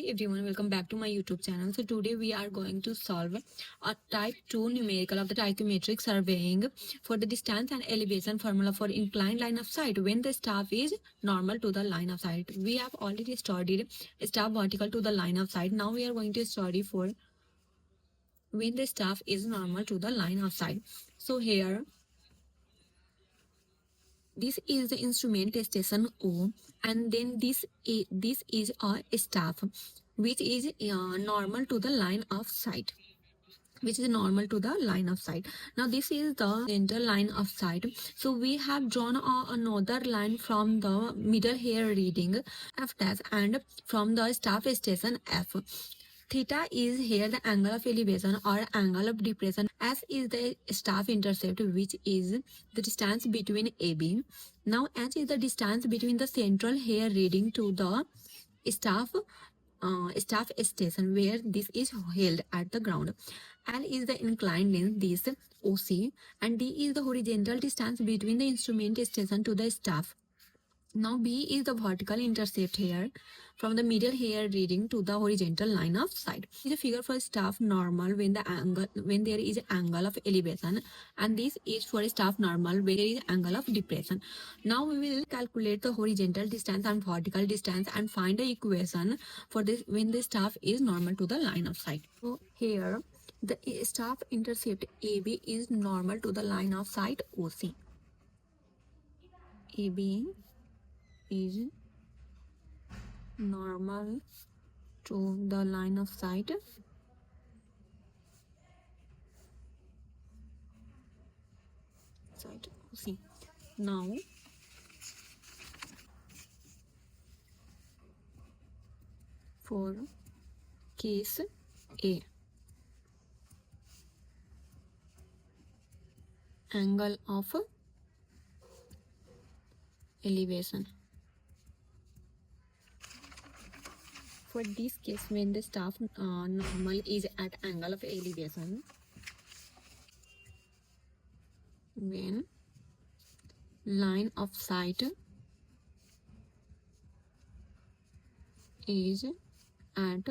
Hey everyone, welcome back to my YouTube channel. So today we are going to solve a type 2 numerical of the tachymetric surveying for the distance and elevation formula for inclined line of sight when the staff is normal to the line of sight. We have already studied staff vertical to the line of sight. Now we are going to study for when the staff is normal to the line of sight. So here this is the instrument station O, and then this is a staff which is normal to the line of sight, Now this is the center line of sight. So we have drawn another line from the middle here reading F dash and from the staff station F. Theta is here the angle of elevation or angle of depression. S is the staff intercept, which is the distance between AB. Now H is the distance between the central hair reading to the staff station where this is held at the ground. L is the inclined length, this OC, and D is the horizontal distance between the instrument station to the staff. Now B is the vertical intercept here from the middle hair reading to the horizontal line of sight. This is a figure for staff normal when there is angle of elevation, and this is for staff normal when there is angle of depression. Now we will calculate the horizontal distance and vertical distance and find the equation for this when the staff is normal to the line of sight. So here the staff intercept AB is normal to the line of sight OC. AB is normal to the line of sight OC. Now for case A, angle of elevation. For this case, when the staff normal is at angle of elevation, when line of sight is at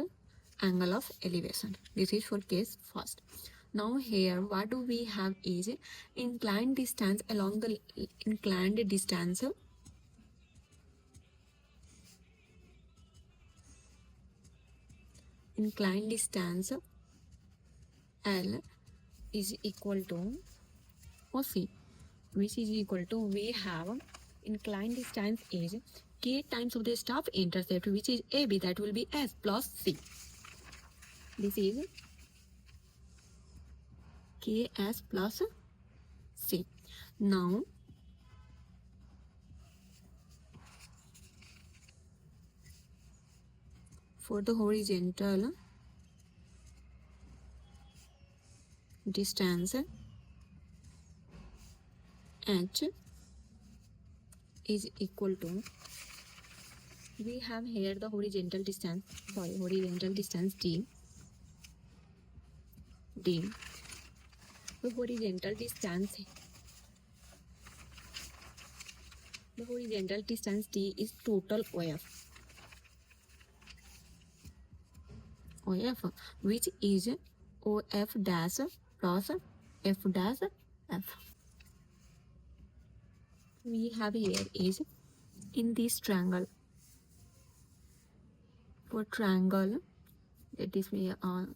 angle of elevation. This is for case first. Now here what do we have is inclined distance along the inclined distance L is equal to OC, which is equal to, we have inclined distance is K times of the staff intercept, which is AB, that will be S plus C. This is KS plus C. Now for the horizontal distance H is equal to, we have here the horizontal distance D. The horizontal distance D is total OF, which is OF dash plus F dash F. We have here is in this triangle, for triangle, that is a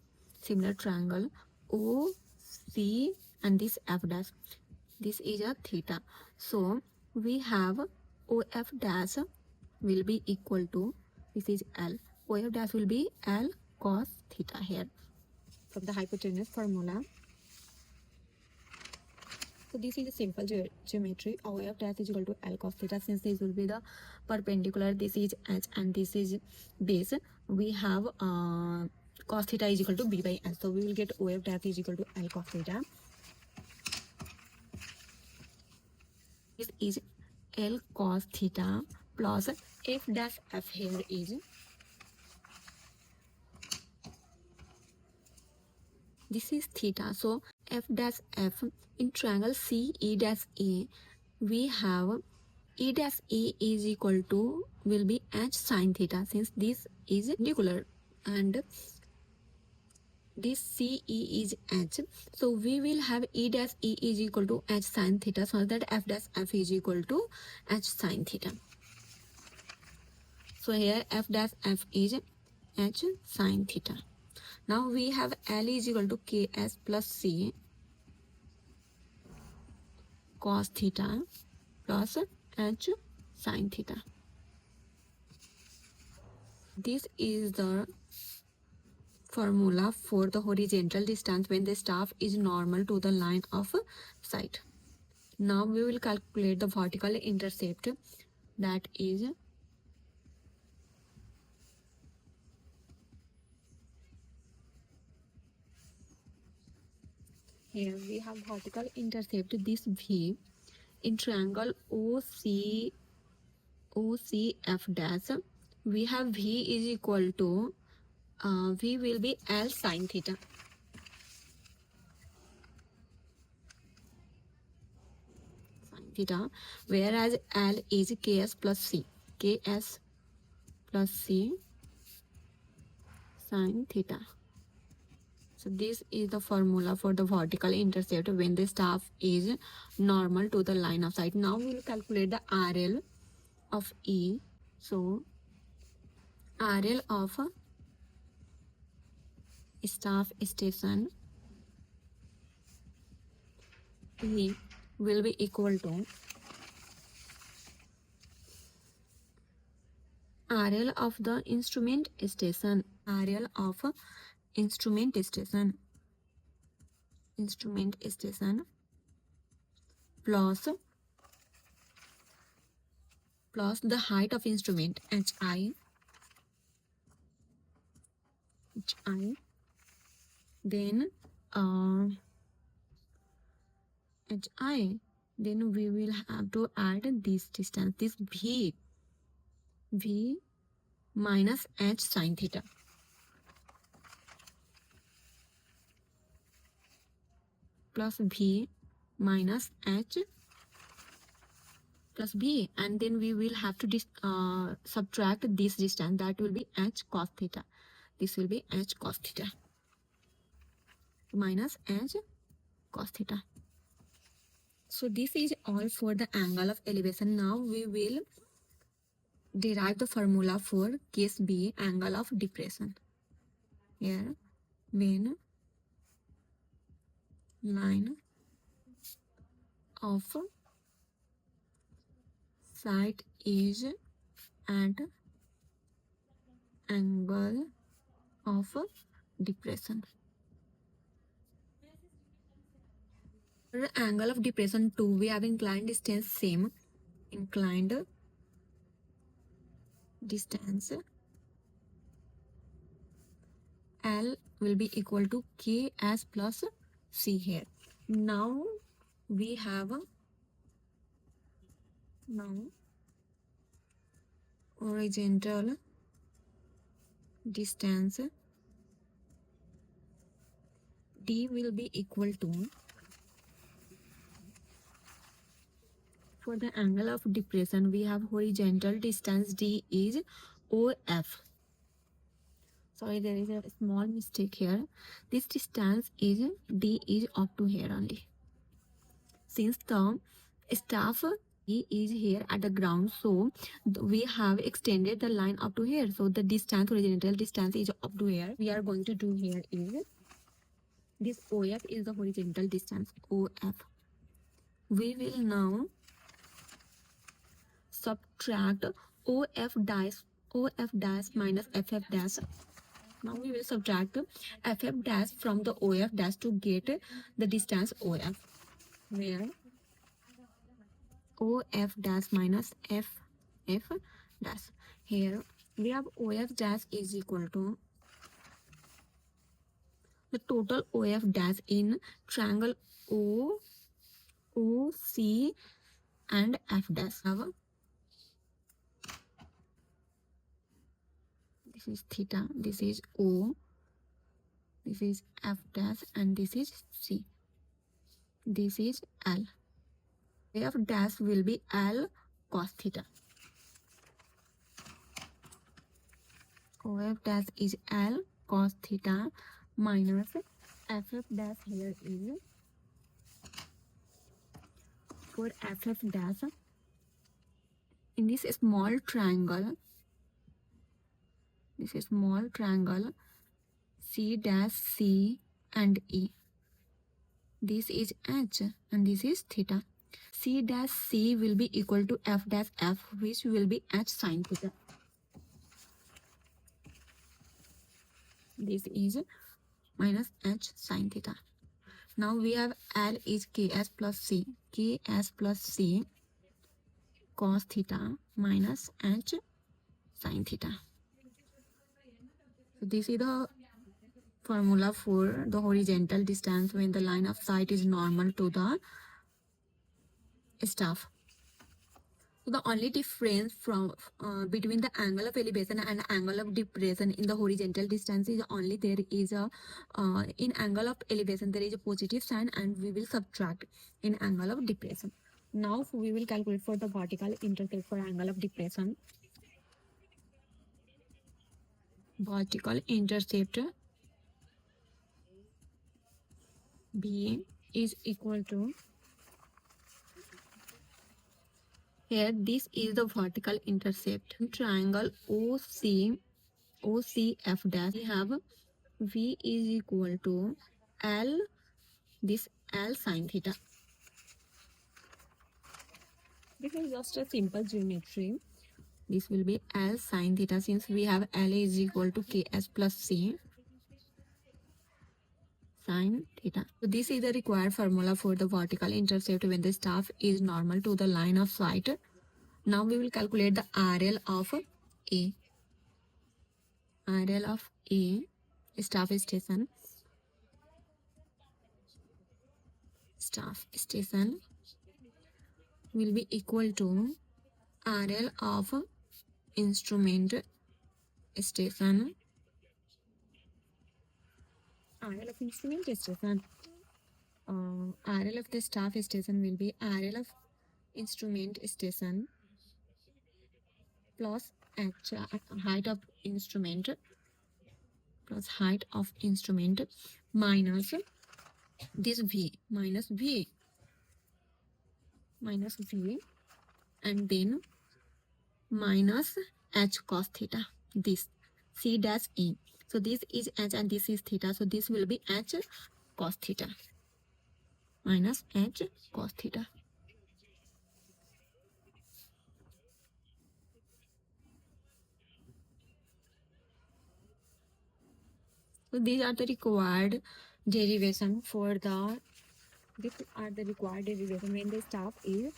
similar triangle OC and this F dash, this is a theta. So we have OF dash will be equal to, this is L, OF dash will be L cos theta here from the hypotenuse formula. So this is a simple geometry. OF dash is equal to L cos theta. Since this will be the perpendicular, this is H and this is base, we have cos theta is equal to B by S. So we will get OF dash is equal to L cos theta. This is L cos theta plus F dash F here is, this is theta. So F dash F in triangle CE dash A, we have E dash E is equal to will be H sin theta, since this is perpendicular and this CE is H. So we will have E dash E is equal to H sin theta, so that F dash F is equal to H sin theta. So here F dash F is H sin theta. Now we have L is equal to KS plus C cos theta plus H sin theta. This is the formula for the horizontal distance when the staff is normal to the line of sight. Now we will calculate the vertical intercept, that is here we have vertical intercept, this V in triangle OCF dash. We have V is equal to V will be L sin theta. Theta, whereas L is Ks plus C. Ks plus C sin theta. So this is the formula for the vertical intercept when the staff is normal to the line of sight. Now we will calculate the RL of E. So RL of staff station E will be equal to RL of the instrument station. RL of instrument station plus the height of instrument HI, then HI, then we will have to add this distance, this V minus H sin theta plus V minus H plus B, and then we will have to subtract this distance, that will be H cos theta. This will be H cos theta minus H cos theta. So this is all for the angle of elevation. Now we will derive the formula for case B, angle of depression. Here when line of sight is at angle of depression. For angle of depression 2, we have inclined distance same. Inclined distance L will be equal to Ks plus C here. Now we have horizontal distance D will be equal to, for the angle of depression we have horizontal distance D is OF. Sorry, there is a small mistake here. This distance is D is up to here only. Since the staff E is here at the ground, so we have extended the line up to here. So the distance, horizontal distance is up to here. We are going to do here is this OF is the horizontal distance OF. We will now subtract OF dash minus FF dash. Now we will subtract FF dash from the OF dash to get the distance OF, where OF dash minus FF dash. Here we have OF dash is equal to the total OF dash in triangle OC and F dash. This is theta, this is O, this is F dash, and this is C. This is L. F dash will be L cos theta. OF dash is L cos theta minus FF dash here is for FF dash in this small triangle. This is small triangle C dash C and E. This is H and this is theta. C dash C will be equal to F dash F, which will be H sin theta. This is minus H sin theta. Now we have L is Ks plus C. Ks plus C cos theta minus H sin theta. So this is the formula for the horizontal distance when the line of sight is normal to the staff. So the only difference from between the angle of elevation and angle of depression in the horizontal distance is only there is a in angle of elevation there is a positive sign and we will subtract in angle of depression. Now we will calculate for the vertical intercept for angle of depression. Vertical intercept B is equal to, here this is the vertical intercept. Triangle OCF dash, we have V is equal to L, this L sin theta. This is just a simple geometry. This will be L sin theta since we have L is equal to Ks plus C sin theta. So this is the required formula for the vertical intercept when the staff is normal to the line of sight. Now we will calculate the RL of A. RL of A, staff station. Staff station will be equal to RL of instrument station. RL of instrument station. RL of the staff station will be RL of instrument station plus H, height of instrument, plus height of instrument minus this V, minus V and then minus H cos theta, this C dash E. So this is H and this is theta, so this will be H cos theta minus H cos theta. So these are the required derivation for the, these are the required derivation when the staff is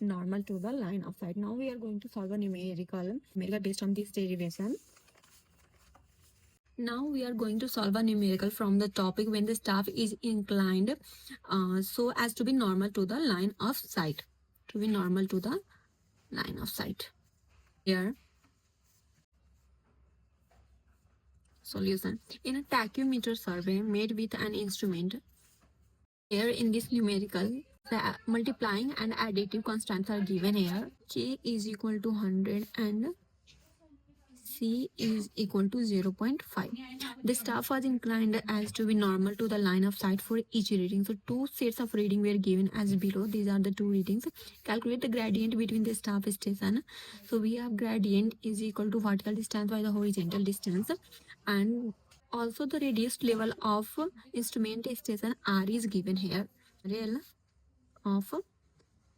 normal to the line of sight. Now we are going to solve a numerical based on this derivation. Now we are going to solve a numerical from the topic when the staff is inclined so as to be normal to the line of sight. To be normal to the line of sight. Here, solution. In a tachymeter survey made with an instrument, here in this numerical, the multiplying and additive constants are given here. K is equal to 100 and C is equal to 0.5. The staff was inclined as to be normal to the line of sight for each reading. So two sets of reading were given as below. These are the two readings. Calculate the gradient between the staff station. So we have gradient is equal to vertical distance by the horizontal distance, and also the reduced level of instrument station R is given here. RL of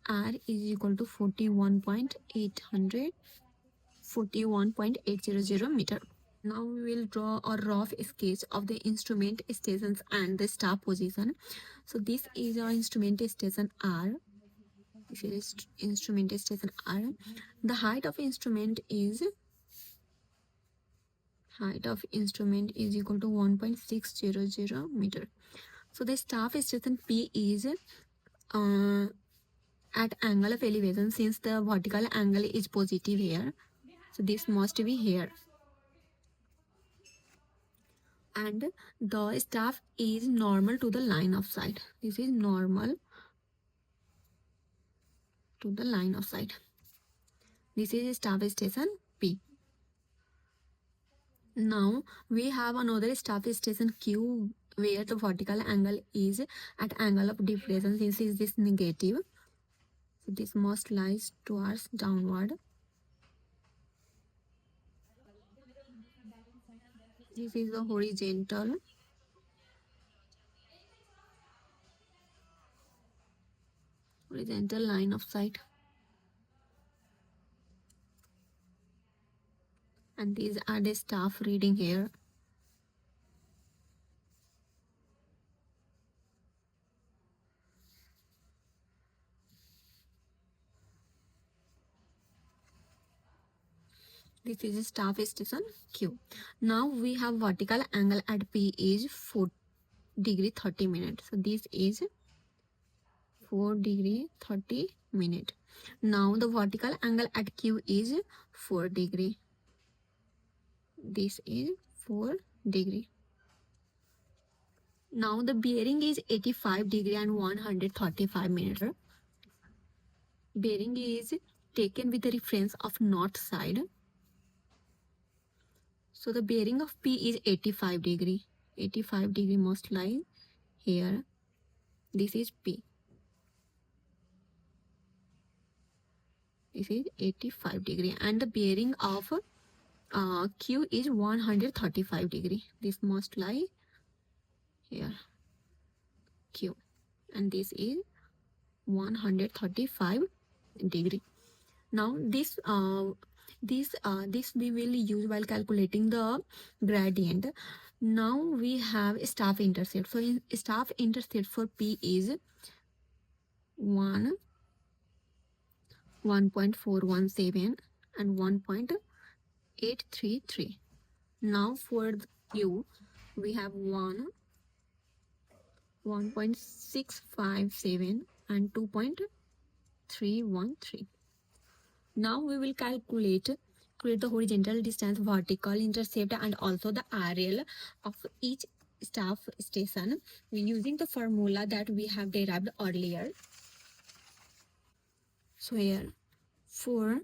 R is equal to 41.800 meter. Now we will draw a rough sketch of the instrument stations and the staff position. So this is our instrument station R. This is instrument station R. The height of instrument is equal to 1.600 meter. So the staff station P is at angle of elevation, since the vertical angle is positive here. So this must be here. And the staff is normal to the line of sight. This is normal to the line of sight. This is staff station P. Now we have another staff station Q where the vertical angle is at angle of depression. Since is this negative, so this must lies towards downward. This is the horizontal line of sight, and these are the staff reading here. This is staff station Q. Now we have vertical angle at P is 4 degree 30 minutes. So this is 4 degree 30 minute. Now the vertical angle at Q is 4 degree. This is 4 degree. Now the bearing is 85 degree and 135 minutes. Bearing is taken with the reference of north side. So the bearing of P is 85 degree. 85 degree must lie here. This is P. This is 85 degree and the bearing of Q is 135 degree. This must lie here, Q, and this is 135 degree. Now this we will use while calculating the gradient. Now we have staff intercept. So in staff intercept for P is 1.417 and 1.833. Now for Q we have 1.657 and 2.313. Now we will create the horizontal distance, vertical intercept, and also the RL of each staff station using the formula that we have derived earlier. So here for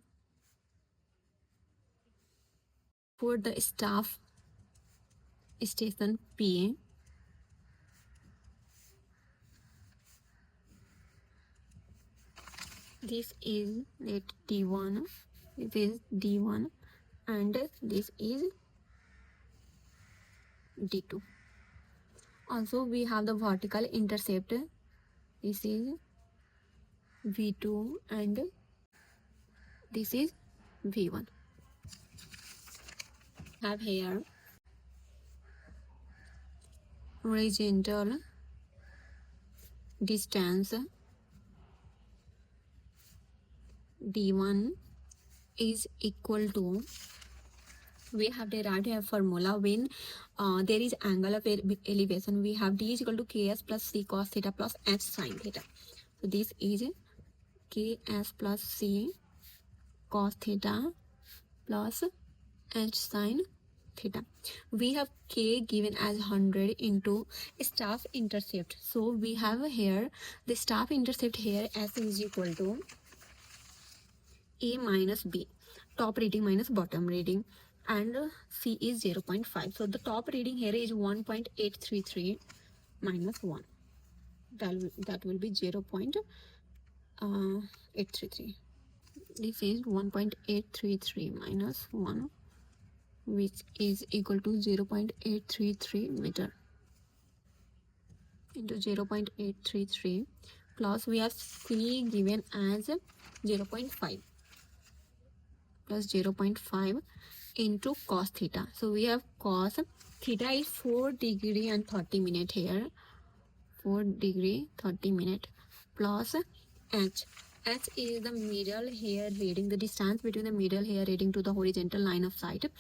the staff station P, this is let D1, this is D1, and this is D2. Also we have the vertical intercept. This is V2 and this is V1. Have here horizontal distance D1 is equal to, we have derived a formula when there is angle of elevation, we have D is equal to Ks plus C cos theta plus H sin theta. So this is Ks plus C cos theta plus H sin theta. We have K given as 100 into staff intercept. So we have here the staff intercept here S is equal to A minus B, top reading minus bottom reading, and C is 0.5. So the top reading here is 1.833 minus 1. That will be 0.833. This is 1.833 minus 1, which is equal to 0.833 meter into 0.833 plus we have C given as 0.5 plus 0.5 into cos theta. So we have cos theta is 4 degree and 30 minute here, 4 degree 30 minute plus H. H is the middle hair reading, the distance between the middle hair reading to the horizontal line of sight.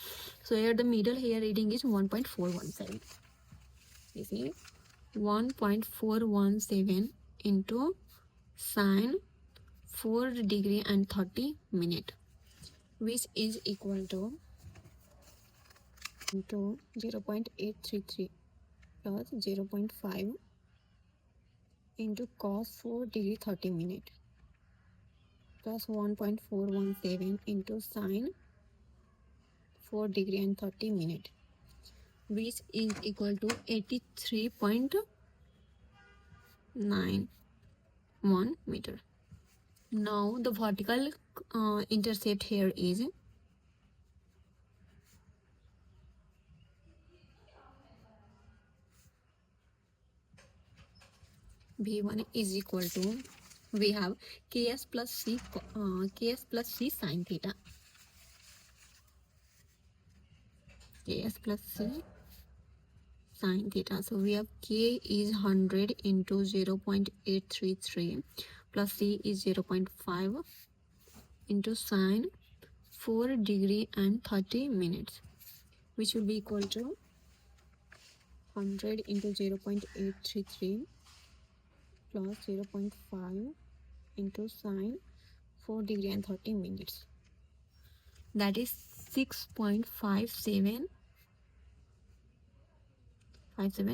So here the middle hair reading is 1.417. This is 1.417 into sine 4 degree and 30 minute, which is equal to 0.833 plus 0.5 into cos 4 degree 30 minute plus 1.417 into sine 4 degree and 30 minute. which is equal to 83.91 meter. Now the vertical intercept here is V1 is equal to, we have ks plus c sin theta, ks plus c sin theta. So we have k is 100 into 0.833 plus c is 0.5 into sine 4 degree and 30 minutes, which will be equal to 100 into 0.833 plus 0.5 into sine 4 degree and 30 minutes. That is 6.57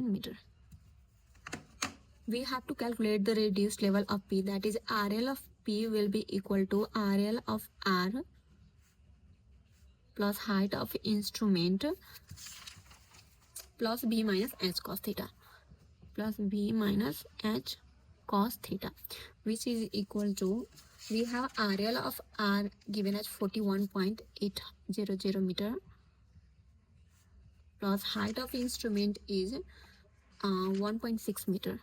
meter. We have to calculate the reduced level of P, that is RL of P will be equal to RL of R plus height of instrument plus B minus H cos theta plus B minus H cos theta, which is equal to, we have RL of R given as 41.800 meter plus height of instrument is 1.6 meter,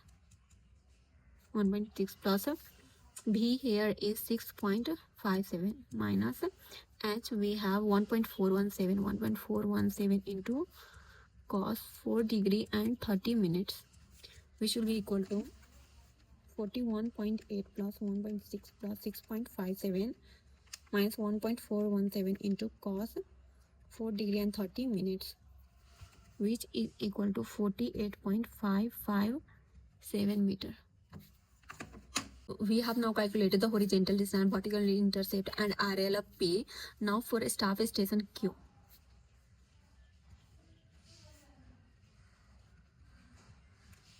1.6 plus B here is 6.57 minus H we have 1.417 into cos 4 degree and 30 minutes, which will be equal to 41.8 plus 1.6 plus 6.57 minus 1.417 into cos 4 degree and 30 minutes, which is equal to 48.557 meter. We have now calculated the horizontal distance, vertical intercept and RL of P. Now for staff station Q.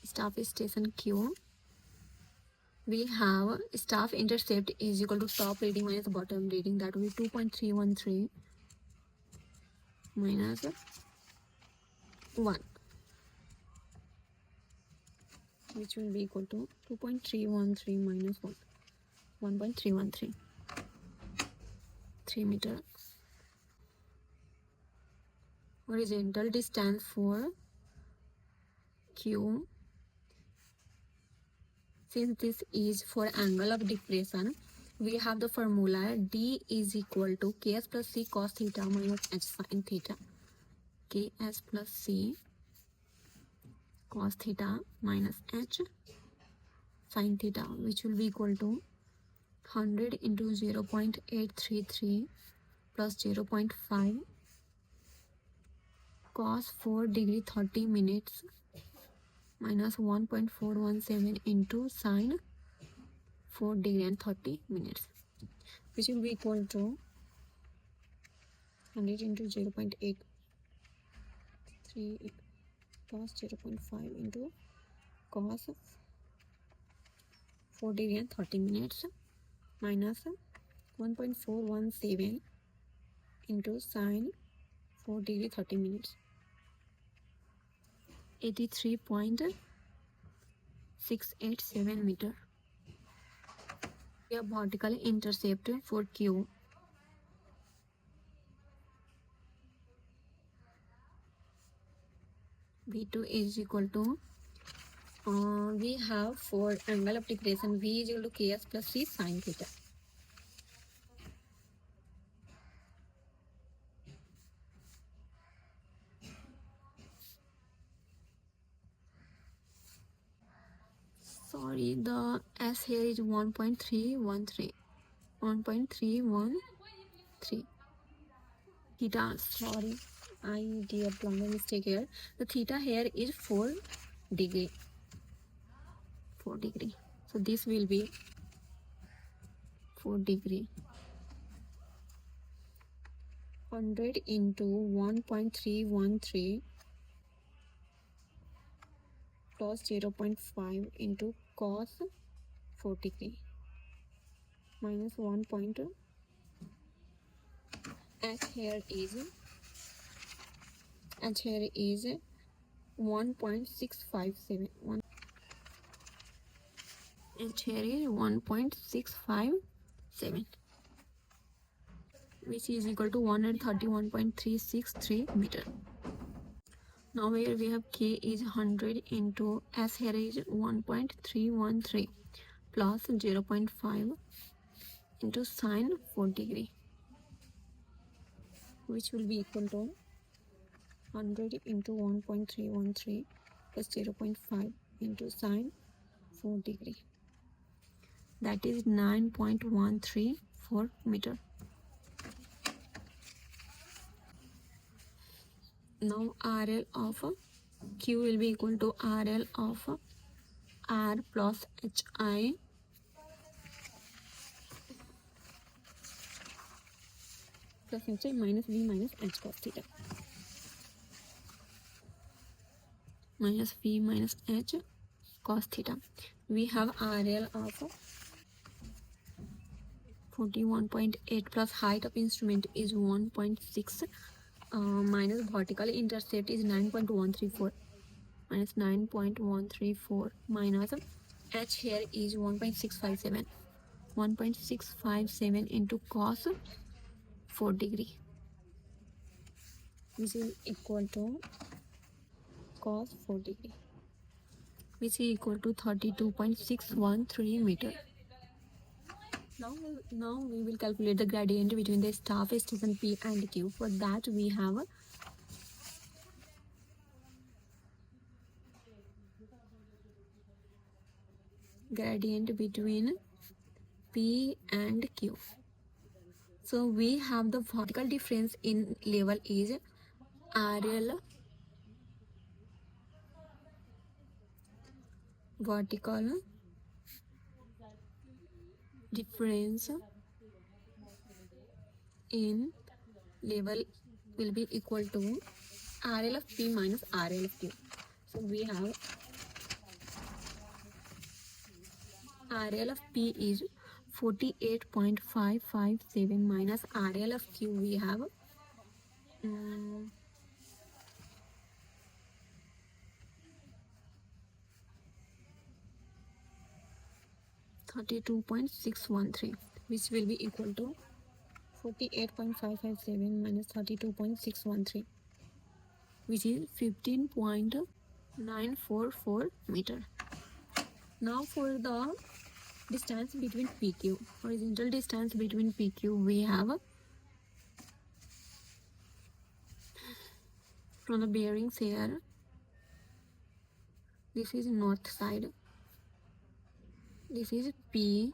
Staff station Q, we have staff intercept is equal to top reading minus bottom reading, that will be 2.313 minus 1, which will be equal to 2.313 minus 1, 1.313, 3 meter. Horizontal distance for Q, since this is for angle of depression, we have the formula D is equal to Ks plus C cos theta minus H sin theta, Ks plus C cos theta minus H sin theta, which will be equal to 100 into 0.833 plus 0.5 cos 4 degree 30 minutes minus 1.417 into sine 4 degree and 30 minutes, which will be equal to 100 into 0.83 plus 0.5 into cos 4 degree and 30 minutes minus 1.417 into sine 4 degree 30 minutes, 83.687 meter. The vertical intercept for Q, V2 is equal to, we have for angle of depression V is equal to Ks plus C sin theta. Sorry, the S here is 1.313, 1.313 theta. Sorry, I did a plunger mistake here. The theta here is 4 degree. 4 degree. So this will be 4 degree. 100 into 1.313 plus 0.5 into cos 4 degree minus 1. X here is H here is 1.657. H here is 1.657, which is equal to 131.363 meter. Now here we have K is 100 into S here is 1.313 plus 0.5 into sine 4 degree, which will be equal to 100 into 1.313 plus 0.5 into sine 4 degree. That is 9.134 meter. Now RL of Q will be equal to RL of R plus HI plus HI minus V minus H cos theta. Minus V minus H cos theta. We have RL of 41.8 plus height of instrument is 1.6 minus vertical intercept is 9.134 minus 9.134 minus H here is 1.657. 1.657 into cos 4 degree, which is equal to cos 4 degree, which is equal to 32.613 meter. Now we will calculate the gradient between the staff station P and Q. For that we have gradient between P and Q. So we have the vertical difference in level is RL vertical difference in level will be equal to RL of P minus RL of Q. So we have RL of P is 48.557 minus RL of Q we have 32.613, which will be equal to 48.557 minus 32.613, which is 15.944 meter. Now for the distance between PQ, horizontal distance between PQ, we have from the bearings here, this is north side, this is P,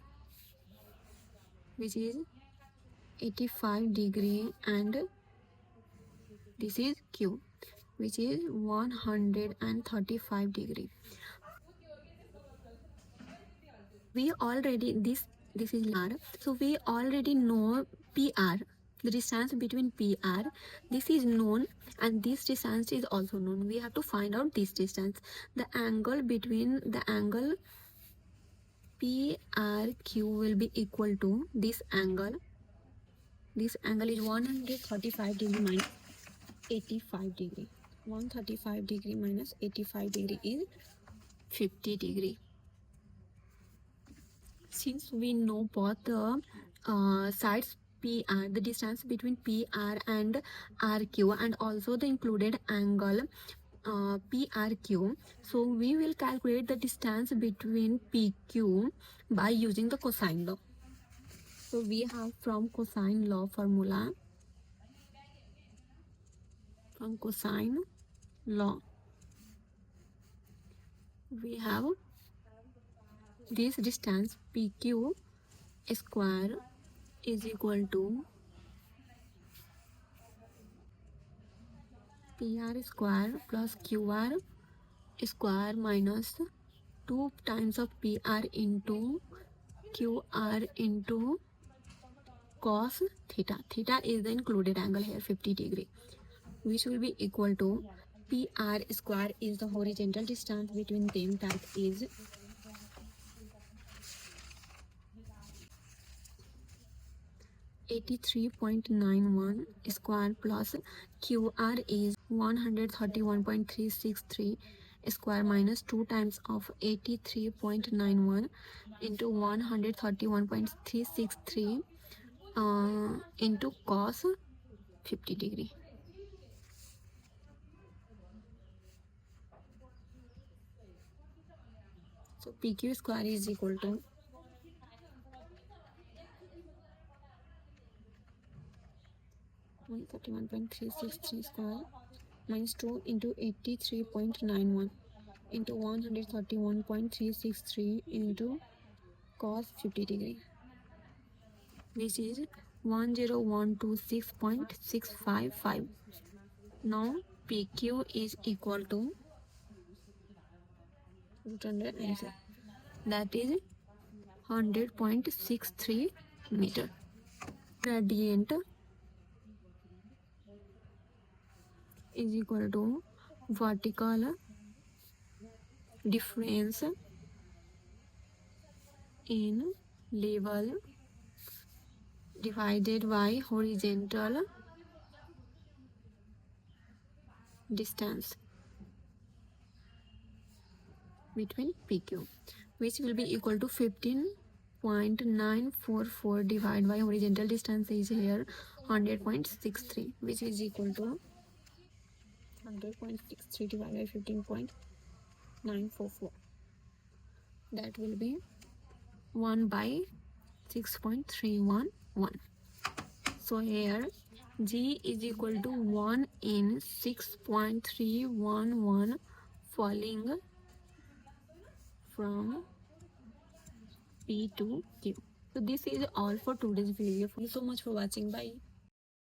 which is 85 degree, and this is Q, which is 135 degree. We already this is R, so we already know PR, the distance between PR, this is known, and this distance is also known. We have to find out this distance. The angle between the angle PRQ will be equal to this angle. This angle is 135 degree minus 85 degree. 135 degree minus 85 degree is 50 degree. Since we know both the sides PR, the distance between PR and RQ, and also the included angle PRQ, so we will calculate the distance between PQ by using the cosine law. So we have from cosine law formula, from cosine law we have this distance PQ square is equal to PR square plus QR square minus 2 times of PR into QR into cos theta. Theta is the included angle here, 50 degree, which will be equal to PR square is the horizontal distance between them, that is 83.91 square plus QR is 131.363 square minus 2 times of 83.91 into 131.363 into cos 50 degree. So PQ square is equal to 131.363 square minus 2 into 83.91 into 131.363 into cos 50 degree, which is 10126.655. Now PQ is equal to answer, that is 100.63 meter. Gradient is equal to vertical difference in level divided by horizontal distance between PQ, which will be equal to 15.944 divided by horizontal distance is here 100.63, which is equal to 100.63 divided by 15.944. That will be 1 by 6.311. So here G is equal to 1 in 6.311 falling from P to Q. So this is all for today's video. Thank you so much for watching. Bye.